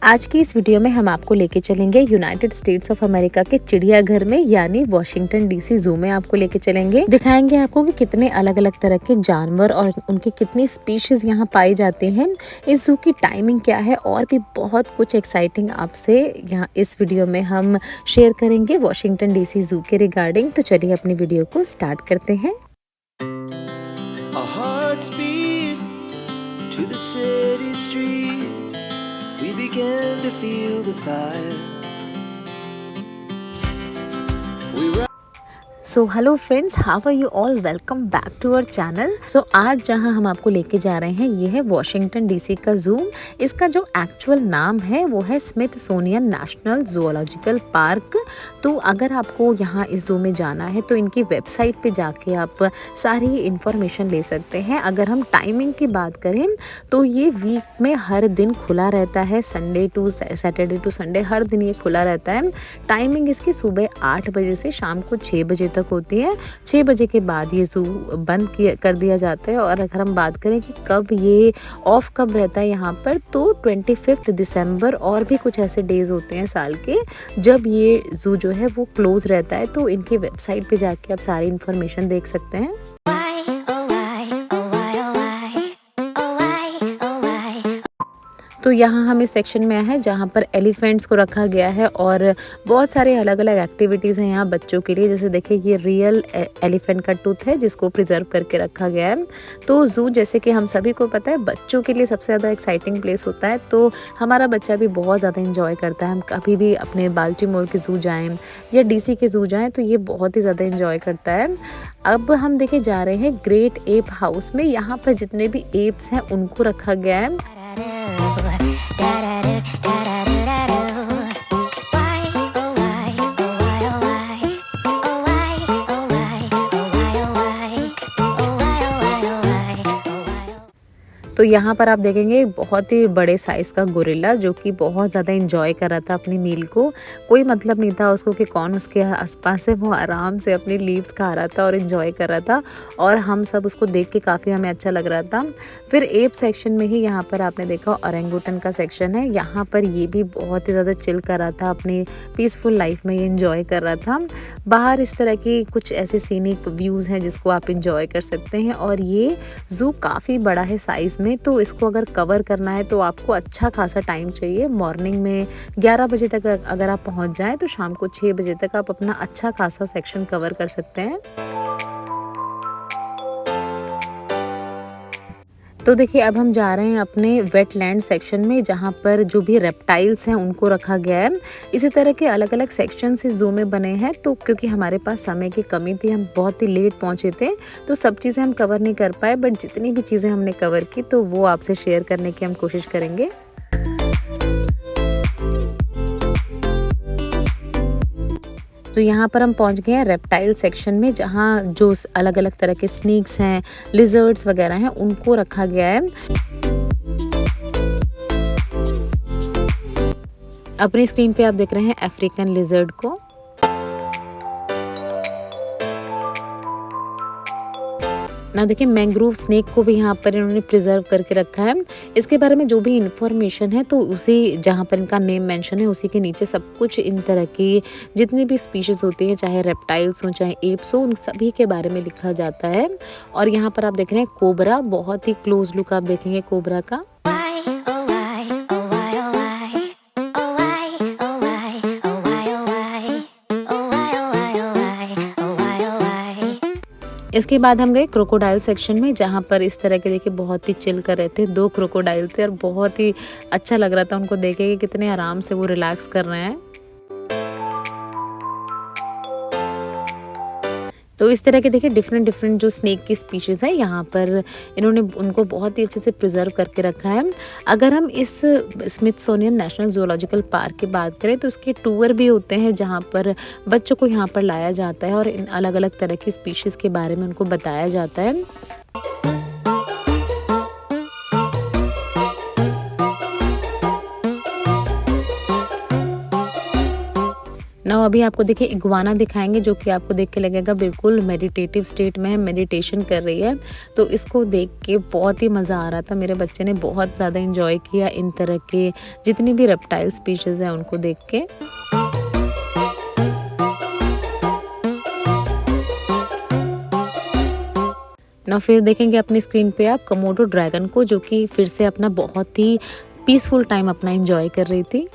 आज की इस वीडियो में हम आपको लेके चलेंगे यूनाइटेड स्टेट्स ऑफ अमेरिका के चिड़ियाघर में यानी वॉशिंगटन डीसी जू में आपको लेके चलेंगे। दिखाएंगे आपको कि कितने अलग अलग तरह के जानवर और उनकी कितनी स्पीशीज यहाँ पाई जाती हैं, इस जू की टाइमिंग क्या है और भी बहुत कुछ एक्साइटिंग आपसे यहाँ इस वीडियो में हम शेयर करेंगे वॉशिंगटन डीसी जू के रिगार्डिंग। तो चलिए अपनी वीडियो को स्टार्ट करते हैं। Our hearts beat to the city streets. We began to feel the fire. We so hello friends, how are you all, welcome back to our channel. So आज जहां हम आपको लेके जा रहे हैं ये है वॉशिंगटन डीसी का जू। इसका जो एक्चुअल नाम है वो है स्मिथसोनियन नेशनल जूलॉजिकल पार्क। तो अगर आपको यहाँ इस जू में जाना है तो इनकी वेबसाइट पे जाके आप सारी इन्फॉर्मेशन ले सकते हैं। अगर हम टाइमिंग की बात करें तो ये वीक में हर दिन खुला रहता है, Sunday to Saturday to Sunday हर दिन ये खुला रहता है। टाइमिंग इसकी सुबह 8 बजे से शाम को 6 बजे तक होती है। 6 बजे के बाद ये जू बंद कर दिया जाता है। और अगर हम बात करें कि कब ये ऑफ कब रहता है यहाँ पर, तो 25 दिसंबर और भी कुछ ऐसे डेज होते हैं साल के जब ये जू जो है वो क्लोज रहता है। तो इनकी वेबसाइट पे जाके आप सारी इन्फॉर्मेशन देख सकते हैं। तो यहाँ हम इस सेक्शन में हैं जहाँ पर एलिफेंट्स को रखा गया है और बहुत सारे अलग अलग एक्टिविटीज़ हैं यहाँ बच्चों के लिए। जैसे देखिए ये रियल एलिफेंट का टूथ है जिसको प्रिजर्व करके रखा गया है। तो जू जैसे कि हम सभी को पता है बच्चों के लिए सबसे ज़्यादा एक्साइटिंग प्लेस होता है। तो हमारा बच्चा भी बहुत ज़्यादा इंजॉय करता है। हम कभी भी अपने बाल्टीमोर के जू जाएँ या डीसी के जू जाएँ तो ये बहुत ही ज़्यादा इंजॉय करता है। अब हम देखे जा रहे हैं ग्रेट एप हाउस में। यहाँ पर जितने भी एप्स हैं उनको रखा गया है। तो यहाँ पर आप देखेंगे बहुत ही बड़े साइज़ का गोरिल्ला जो कि बहुत ज़्यादा एंजॉय कर रहा था अपनी मील को। कोई मतलब नहीं था उसको कि कौन उसके आसपास है, वो आराम से अपनी लीव्स खा रहा था और एंजॉय कर रहा था। और हम सब उसको देख के काफ़ी हमें अच्छा लग रहा था। फिर एप सेक्शन में ही यहाँ पर आपने देखा ओरेंगुटन का सेक्शन है। यहाँ पर ये भी बहुत ही ज़्यादा चिल कर रहा था, अपनी पीसफुल लाइफ में ये एंजॉय कर रहा था। बाहर इस तरह की कुछ ऐसे सीनिक व्यूज़ हैं जिसको आप इंजॉय कर सकते हैं। और ये जू काफ़ी बड़ा है साइज़ में, तो इसको अगर कवर करना है तो आपको अच्छा खासा टाइम चाहिए। मॉर्निंग में 11 बजे तक अगर आप पहुंच जाएं तो शाम को 6 बजे तक आप अपना अच्छा खासा सेक्शन कवर कर सकते हैं। तो देखिए अब हम जा रहे हैं अपने वेटलैंड सेक्शन में जहाँ पर जो भी रेप्टाइल्स हैं उनको रखा गया है। इसी तरह के अलग अलग सेक्शंस इस जू में बने हैं। तो क्योंकि हमारे पास समय की कमी थी, हम बहुत ही लेट पहुँचे थे, तो सब चीज़ें हम कवर नहीं कर पाए। बट जितनी भी चीज़ें हमने कवर की तो वो आपसे शेयर करने की हम कोशिश करेंगे। तो यहाँ पर हम पहुँच गए हैं रेप्टाइल सेक्शन में जहाँ जो अलग अलग तरह के स्नेक्स हैं, लिजर्ड्स वगैरह हैं, उनको रखा गया है। अपनी स्क्रीन पे आप देख रहे हैं अफ्रीकन लिजर्ड को। ना देखिए मैंग्रोव स्नेक को भी यहाँ पर इन्होंने प्रिजर्व करके रखा है। इसके बारे में जो भी इंफॉर्मेशन है तो उसी जहाँ पर इनका नेम मेंशन है उसी के नीचे सब कुछ इन तरह की जितनी भी स्पीशीज़ होती है, चाहे रेप्टाइल्स हो चाहे एप्स हो, उन सभी के बारे में लिखा जाता है। और यहाँ पर आप देख रहे हैं कोबरा, बहुत ही क्लोज लुक आप देखेंगे कोबरा का। इसके बाद हम गए क्रोकोडाइल सेक्शन में जहाँ पर इस तरह के देखिए बहुत ही चिल कर रहे थे। 2 क्रोकोडाइल थे और बहुत ही अच्छा लग रहा था उनको देखे कि कितने आराम से वो रिलैक्स कर रहे हैं। तो इस तरह के देखिए डिफरेंट जो स्नेक की स्पीशीज़ है यहाँ पर इन्होंने उनको बहुत ही अच्छे से प्रिजर्व करके रखा है। अगर हम इस स्मिथसोनियन नेशनल जूलॉजिकल पार्क की बात करें तो इसके टूर भी होते हैं जहाँ पर बच्चों को यहाँ पर लाया जाता है और इन अलग अलग तरह की स्पीशीज़ के बारे में उनको बताया जाता है। ना अभी आपको देखिए इग्वाना दिखाएंगे जो कि आपको देख के लगेगा बिल्कुल मेडिटेटिव स्टेट में है, मेडिटेशन कर रही है। तो इसको देख के बहुत ही मज़ा आ रहा था, मेरे बच्चे ने बहुत ज़्यादा इंजॉय किया इन तरह के जितनी भी रेप्टाइल स्पीशीज़ हैं उनको देख के। ना फिर देखेंगे अपनी स्क्रीन पे आप कमोडो ड्रैगन को, जो कि फिर से अपना बहुत ही पीसफुल टाइम अपना एंजॉय कर रही थी।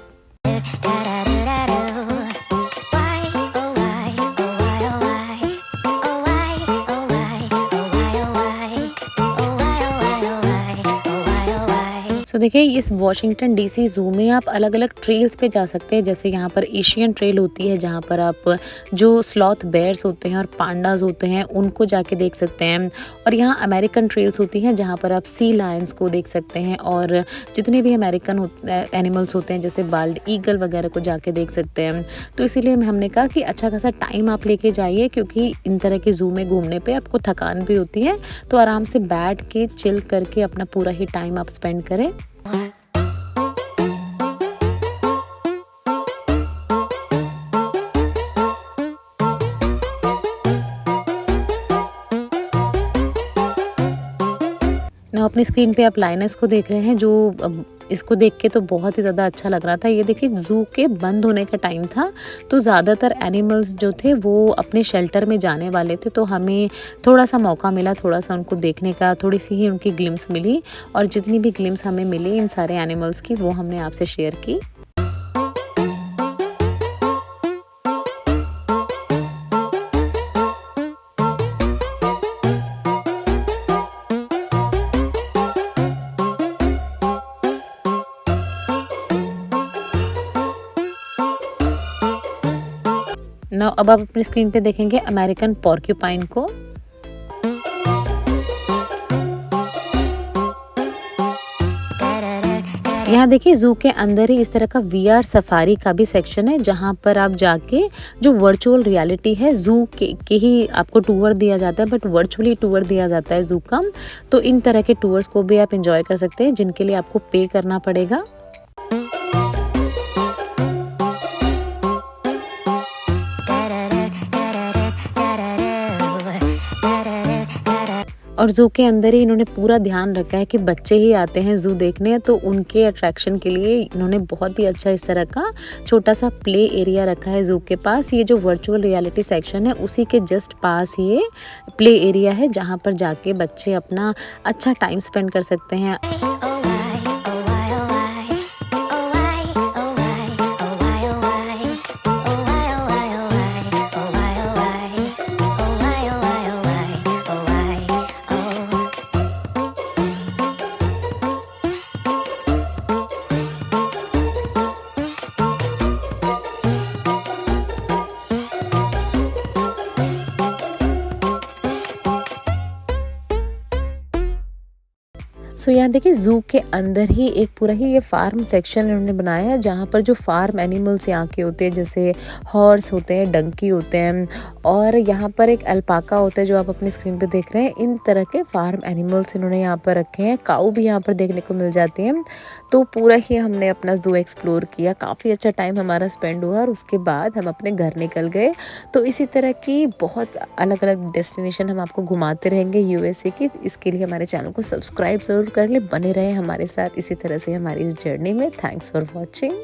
तो देखिए इस वॉशिंगटन डीसी ज़ू में आप अलग अलग ट्रेल्स पे जा सकते हैं। जैसे यहाँ पर एशियन ट्रेल होती है जहाँ पर आप जो स्लॉथ बेयर्स होते हैं और पांडाज होते हैं उनको जाके देख सकते हैं। और यहाँ अमेरिकन ट्रेल्स होती हैं जहाँ पर आप सी लायंस को देख सकते हैं और जितने भी अमेरिकन एनिमल्स होते हैं जैसे बाल्ड ईगल वगैरह को जाके देख सकते हैं। तो इसीलिए हमने कहा कि अच्छा खासा टाइम आप लेके जाइए, क्योंकि इन तरह के ज़ू में घूमने पे आपको थकान भी होती है, तो आराम से बैठ के चिल करके अपना पूरा ही टाइम आप स्पेंड करें। ना अपनी स्क्रीन पे आप लाइनस को देख रहे हैं, जो इसको देख के तो बहुत ही ज़्यादा अच्छा लग रहा था। ये देखिए ज़ू के बंद होने का टाइम था, तो ज़्यादातर एनिमल्स जो थे वो अपने शेल्टर में जाने वाले थे, तो हमें थोड़ा सा मौका मिला थोड़ा सा उनको देखने का, थोड़ी सी ही उनकी ग्लिम्स मिली। और जितनी भी ग्लिम्स हमें मिली इन सारे एनिमल्स की वो हमने आपसे शेयर की। ना अब आप अपनी स्क्रीन पे देखेंगे अमेरिकन पॉर्क्यूपाइन को। यहाँ देखिए ज़ू के अंदर ही इस तरह का वीआर सफारी का भी सेक्शन है, जहाँ पर आप जाके जो वर्चुअल रियलिटी है ज़ू के ही आपको टूर दिया जाता है, बट वर्चुअली टूर दिया जाता है ज़ू का। तो इन तरह के टूर्स को भी आप इंजॉय कर सकते हैं, जिनके लिए आपको पे करना पड़ेगा। और ज़ू के अंदर ही इन्होंने पूरा ध्यान रखा है कि बच्चे ही आते हैं ज़ू देखने, तो उनके अट्रैक्शन के लिए इन्होंने बहुत ही अच्छा इस तरह का छोटा सा प्ले एरिया रखा है ज़ू के पास। ये जो वर्चुअल रियलिटी सेक्शन है उसी के जस्ट पास ये प्ले एरिया है, जहाँ पर जाके बच्चे अपना अच्छा टाइम स्पेंड कर सकते हैं। सो यहाँ देखिए ज़ू के अंदर ही एक पूरा ही ये फार्म सेक्शन इन्होंने बनाया है, जहाँ पर जो फार्म एनिमल्स यहाँ के होते हैं जैसे हॉर्स होते हैं, डंकी होते हैं, और यहाँ पर एक अल्पाका होता है जो आप अपनी स्क्रीन पे देख रहे हैं। इन तरह के फार्म एनिमल्स इन्होंने यहाँ पर रखे हैं। काऊ भी यहाँ पर देखने को मिल जाती हैं। तो पूरा ही हमने अपना ज़ू एक्सप्लोर किया, काफ़ी अच्छा टाइम हमारा स्पेंड हुआ और उसके बाद हम अपने घर निकल गए। तो इसी तरह की बहुत अलग अलग डेस्टिनेशन हम आपको घुमाते रहेंगे यूएसए की। इसके लिए हमारे चैनल को सब्सक्राइब ज़रूर कर ले, बने रहे हमारे साथ इसी तरह से हमारी इस जर्नी में। Thanks for watching.